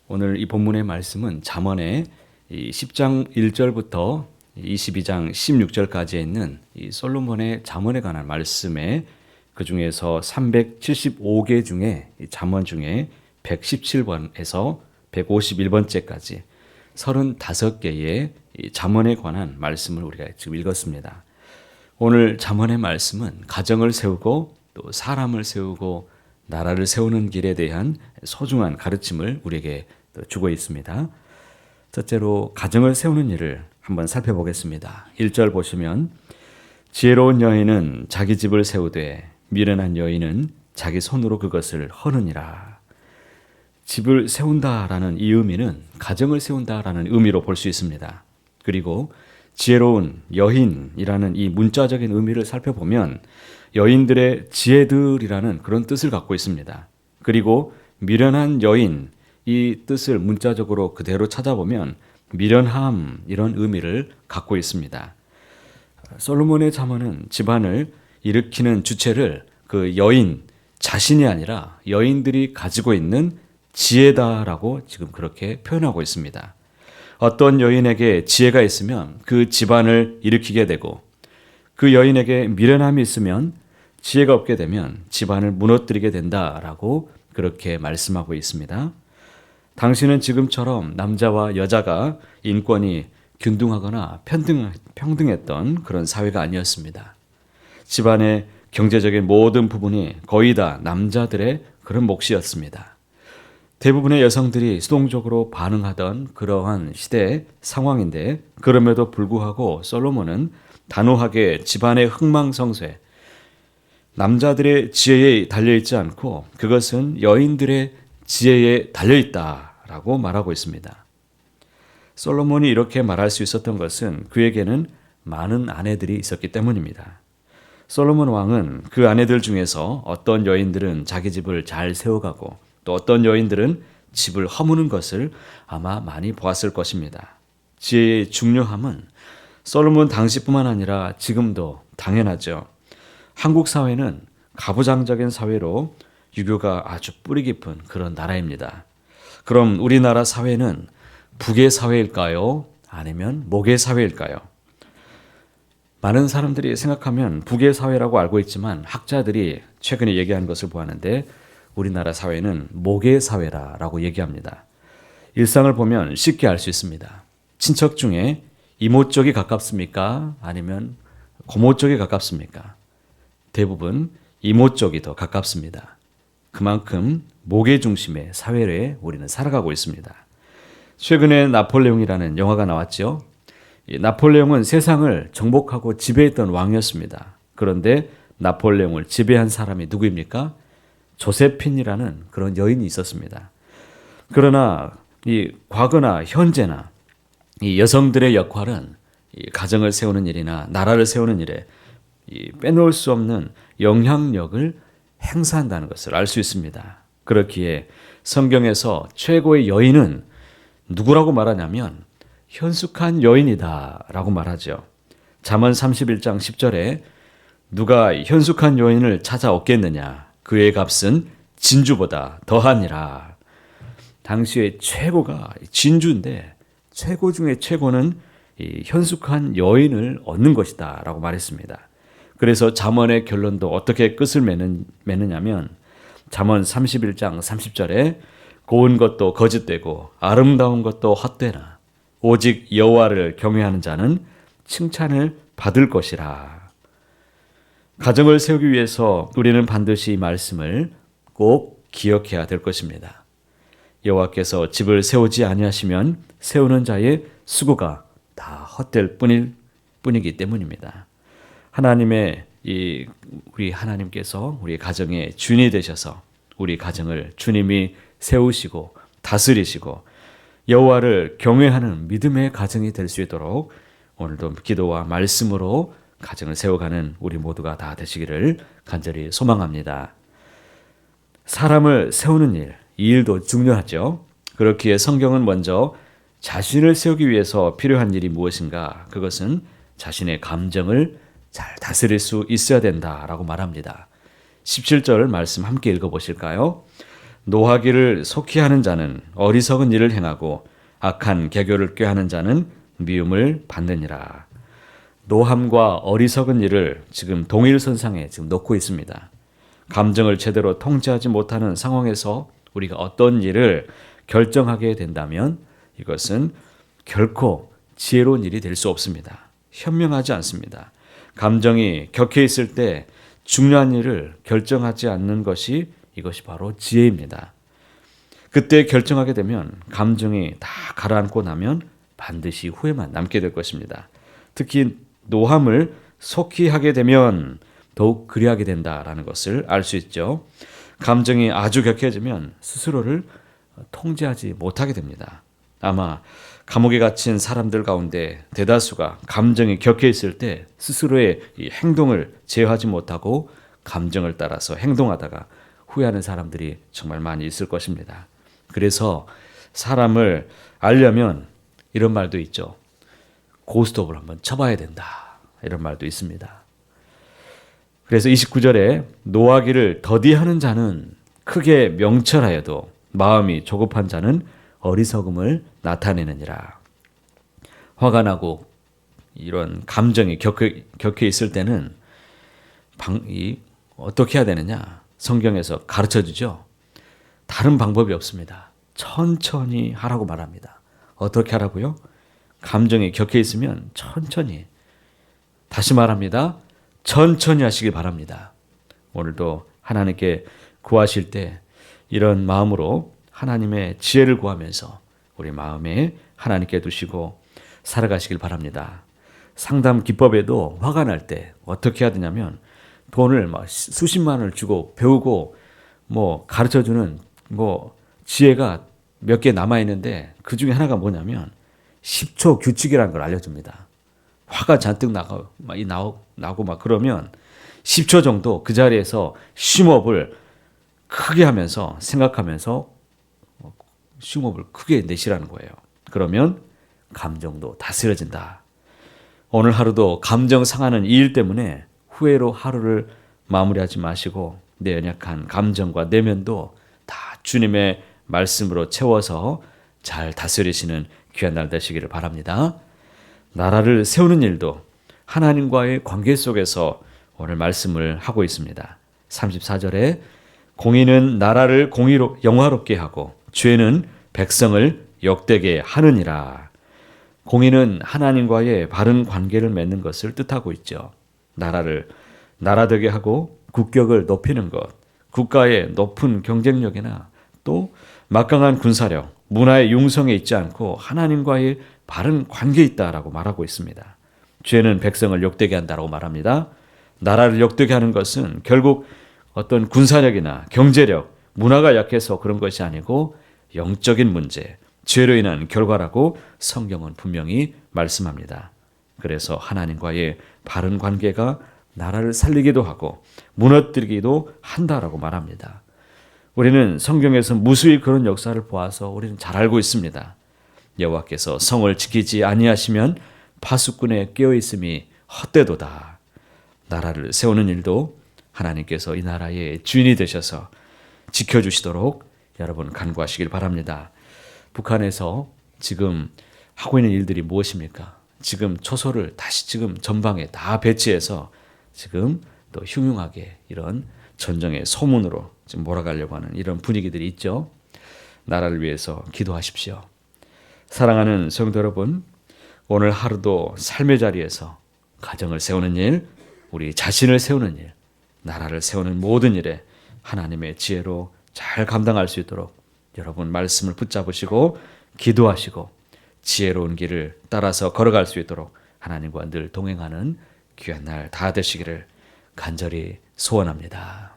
오늘 이 본문의 말씀은 잠언의 10장 1절부터 22장 16절까지에 있는 이 솔로몬의 잠언에 관한 말씀에 그 중에서 375개 중에 잠언 중에 117번에서 151번째까지 35개의 잠언에 관한 말씀을 우리가 지금 읽었습니다. 오늘 잠언의 말씀은 가정을 세우고 또 사람을 세우고 나라를 세우는 길에 대한 소중한 가르침을 우리에게 주고 있습니다. 첫째로 가정을 세우는 일을 한번 살펴보겠습니다. 1절 보시면 지혜로운 여인은 자기 집을 세우되 미련한 여인은 자기 손으로 그것을 허느니라. 집을 세운다라는 이 의미는 가정을 세운다라는 의미로 볼 수 있습니다. 그리고 지혜로운 여인이라는 이 문자적인 의미를 살펴보면 여인들의 지혜들이라는 그런 뜻을 갖고 있습니다. 그리고 미련한 여인, 이 뜻을 문자적으로 그대로 찾아보면 미련함 이런 의미를 갖고 있습니다. 솔로몬의 잠언은 집안을 일으키는 주체를 그 여인 자신이 아니라 여인들이 가지고 있는 지혜다라고 지금 그렇게 표현하고 있습니다. 어떤 여인에게 지혜가 있으면 그 집안을 일으키게 되고 그 여인에게 미련함이 있으면 지혜가 없게 되면 집안을 무너뜨리게 된다라고 그렇게 말씀하고 있습니다. 당시는 지금처럼 남자와 여자가 인권이 균등하거나 평등했던 그런 사회가 아니었습니다. 집안의 경제적인 모든 부분이 거의 다 남자들의 그런 몫이었습니다. 대부분의 여성들이 수동적으로 반응하던 그러한 시대 상황인데 그럼에도 불구하고 솔로몬은 단호하게 집안의 흥망성쇠, 남자들의 지혜에 달려있지 않고 그것은 여인들의 지혜에 달려있다라고 말하고 있습니다. 솔로몬이 이렇게 말할 수 있었던 것은 그에게는 많은 아내들이 있었기 때문입니다. 솔로몬 왕은 그 아내들 중에서 어떤 여인들은 자기 집을 잘 세워가고 또 어떤 여인들은 집을 허무는 것을 아마 많이 보았을 것입니다. 지혜의 중요함은 솔로몬 당시뿐만 아니라 지금도 당연하죠. 한국 사회는 가부장적인 사회로 유교가 아주 뿌리 깊은 그런 나라입니다. 그럼 우리나라 사회는 북의 사회일까요? 아니면 목의 사회일까요? 많은 사람들이 생각하면 북의 사회라고 알고 있지만 학자들이 최근에 얘기한 것을 보았는데 우리나라 사회는 목의 사회라고 얘기합니다. 일상을 보면 쉽게 알 수 있습니다. 친척 중에 이모 쪽이 가깝습니까? 아니면 고모 쪽이 가깝습니까? 대부분 이모 쪽이 더 가깝습니다. 그만큼 목의 중심의 사회에 우리는 살아가고 있습니다. 최근에 나폴레옹이라는 영화가 나왔죠. 나폴레옹은 세상을 정복하고 지배했던 왕이었습니다. 그런데 나폴레옹을 지배한 사람이 누구입니까? 조세핀이라는 그런 여인이 있었습니다. 그러나 이 과거나 현재나 이 여성들의 역할은 이 가정을 세우는 일이나 나라를 세우는 일에 빼놓을 수 없는 영향력을 행사한다는 것을 알 수 있습니다. 그렇기에 성경에서 최고의 여인은 누구라고 말하냐면 현숙한 여인이다라고 말하죠. 잠언 31장 10절에 누가 현숙한 여인을 찾아 얻겠느냐 그의 값은 진주보다 더하니라. 당시의 최고가 진주인데 최고 중에 최고는 이 현숙한 여인을 얻는 것이다 라고 말했습니다. 그래서 잠언의 결론도 어떻게 끝을 맺느냐면 잠언 31장 30절에 고운 것도 거짓되고 아름다운 것도 헛되나 오직 여호와를 경외하는 자는 칭찬을 받을 것이라. 가정을 세우기 위해서 우리는 반드시 이 말씀을 꼭 기억해야 될 것입니다. 여호와께서 집을 세우지 아니하시면 세우는 자의 수고가 다 헛될 뿐이기 때문입니다. 우리 하나님께서 우리 가정의 주인이 되셔서 우리 가정을 주님이 세우시고 다스리시고 여호와를 경외하는 믿음의 가정이 될 수 있도록 오늘도 기도와 말씀으로 가정을 세워가는 우리 모두가 다 되시기를 간절히 소망합니다. 사람을 세우는 일, 이 일도 중요하죠. 그렇기에 성경은 먼저 자신을 세우기 위해서 필요한 일이 무엇인가? 그것은 자신의 감정을 잘 다스릴 수 있어야 된다라고 말합니다. 17절 말씀 함께 읽어보실까요? 노하기를 속히 하는 자는 어리석은 일을 행하고 악한 계교를 꾀하는 자는 미움을 받느니라. 노함과 어리석은 일을 지금 동일선상에 지금 놓고 있습니다. 감정을 제대로 통제하지 못하는 상황에서 우리가 어떤 일을 결정하게 된다면 이것은 결코 지혜로운 일이 될 수 없습니다. 현명하지 않습니다. 감정이 격해 있을 때 중요한 일을 결정하지 않는 것이 이것이 바로 지혜입니다. 그때 결정하게 되면 감정이 다 가라앉고 나면 반드시 후회만 남게 될 것입니다. 특히 노함을 속히 하게 되면 더욱 그리하게 된다라는 것을 알 수 있죠. 감정이 아주 격해지면 스스로를 통제하지 못하게 됩니다. 아마 감옥에 갇힌 사람들 가운데 대다수가 감정이 격해 있을 때 스스로의 이 행동을 제어하지 못하고 감정을 따라서 행동하다가 후회하는 사람들이 정말 많이 있을 것입니다. 그래서 사람을 알려면 이런 말도 있죠. 고스톱을 한번 쳐봐야 된다. 이런 말도 있습니다. 그래서 29절에 노하기를 더디하는 자는 크게 명철하여도 마음이 조급한 자는 어리석음을 나타내느니라. 화가 나고 이런 감정이 격해 있을 때는 어떻게 해야 되느냐? 성경에서 가르쳐 주죠. 다른 방법이 없습니다. 천천히 하라고 말합니다. 어떻게 하라고요? 감정이 격해 있으면 천천히. 다시 말합니다. 천천히 하시길 바랍니다. 오늘도 하나님께 구하실 때 이런 마음으로 하나님의 지혜를 구하면서 우리 마음에 하나님께 두시고 살아가시길 바랍니다. 상담 기법에도 화가 날 때 어떻게 해야 되냐면 돈을 막 수십만 원을 주고 배우고 가르쳐주는 지혜가 몇 개 남아 있는데 그 중에 하나가 뭐냐면 10초 규칙이라는 걸 알려줍니다. 화가 잔뜩 나고 막 그러면 10초 정도 그 자리에서 심호흡을 크게 하면서 생각하면서 심호흡을 크게 내쉬라는 거예요. 그러면 감정도 다스려진다. 오늘 하루도 감정 상하는 이 일 때문에 후회로 하루를 마무리하지 마시고 내 연약한 감정과 내면도 다 주님의 말씀으로 채워서 잘 다스리시는 귀한 날 되시기를 바랍니다. 나라를 세우는 일도 하나님과의 관계 속에서 오늘 말씀을 하고 있습니다. 34절에 공의는 나라를 영화롭게 하고 죄는 백성을 욕되게 하느니라. 공의는 하나님과의 바른 관계를 맺는 것을 뜻하고 있죠. 나라를 나라되게 하고 국격을 높이는 것, 국가의 높은 경쟁력이나 또 막강한 군사력, 문화의 융성에 있지 않고 하나님과의 바른 관계에 있다라고 말하고 있습니다. 죄는 백성을 욕되게 한다라고 말합니다. 나라를 욕되게 하는 것은 결국 어떤 군사력이나 경제력, 문화가 약해서 그런 것이 아니고 영적인 문제, 죄로 인한 결과라고 성경은 분명히 말씀합니다. 그래서 하나님과의 바른 관계가 나라를 살리기도 하고 무너뜨리기도 한다라고 말합니다. 우리는 성경에서 무수히 그런 역사를 보아서 우리는 잘 알고 있습니다. 여호와께서 성을 지키지 아니하시면 파수꾼에 깨어 있음이 헛되도다. 나라를 세우는 일도 하나님께서 이 나라의 주인이 되셔서 지켜주시도록 여러분 간구하시길 바랍니다. 북한에서 지금 하고 있는 일들이 무엇입니까? 지금 초소를 다시 지금 전방에 다 배치해서 지금 또 흉흉하게 이런 전쟁의 소문으로 지금 몰아가려고 하는 이런 분위기들이 있죠. 나라를 위해서 기도하십시오. 사랑하는 성도 여러분, 오늘 하루도 삶의 자리에서 가정을 세우는 일, 우리 자신을 세우는 일, 나라를 세우는 모든 일에 하나님의 지혜로 잘 감당할 수 있도록 여러분 말씀을 붙잡으시고 기도하시고 지혜로운 길을 따라서 걸어갈 수 있도록 하나님과 늘 동행하는 귀한 날 다 되시기를 간절히 소원합니다.